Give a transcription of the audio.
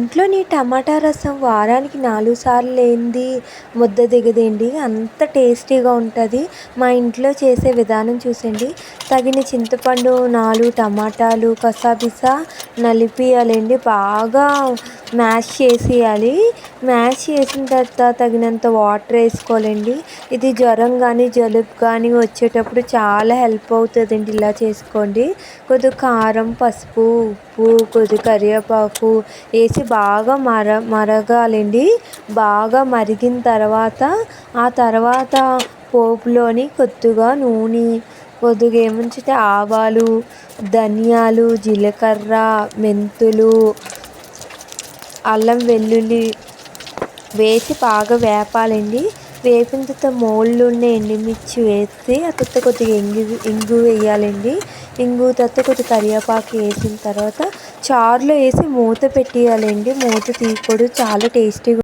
ఇంట్లోని టమాటా రసం వారానికి 4 సార్లు లేనిది ముద్ద దిగదండి. అంత టేస్టీగా ఉంటుంది. మా ఇంట్లో చేసే విధానం చూసండి. తగిన చింతపండు, 4 టమాటాలు కసాపిసా నలిపియాలండి. బాగా మ్యాష్ చేసేయాలి. మ్యాష్ చేసిన తర్వాత తగినంత వాటర్ వేసుకోవాలండి. ఇది జ్వరం కానీ జలుబు కానీ వచ్చేటప్పుడు చాలా హెల్ప్ అవుతుందండి. ఇలా చేసుకోండి. కొద్దిగా కారం, పసుపు, ఉప్పు, కొద్దిగా కరివేపాకు వేసి బాగా మరగాలండి. బాగా మరిగిన తర్వాత ఆ తర్వాత పోపులోని కొద్దిగా నూనె, కొద్దిగా ఏముంచితే ఆవాలు, ధనియాలు, జీలకర్ర, మెంతులు, అల్లం వెల్లుల్లి వేసి బాగా వేపాలండి. వేపిన తర్వాత మోళ్ళు ఉన్న ఎండుమిర్చి వేసి ఆ తర్వాత కొద్దిగా ఇంగు వేయాలండి. ఇంగు తర్వాత కొద్దిగా కరివేపాకు వేసిన తర్వాత చారులో వేసి మూత పెట్టేయాలండి. మూత తీయకూడదు. చాలా టేస్టీగా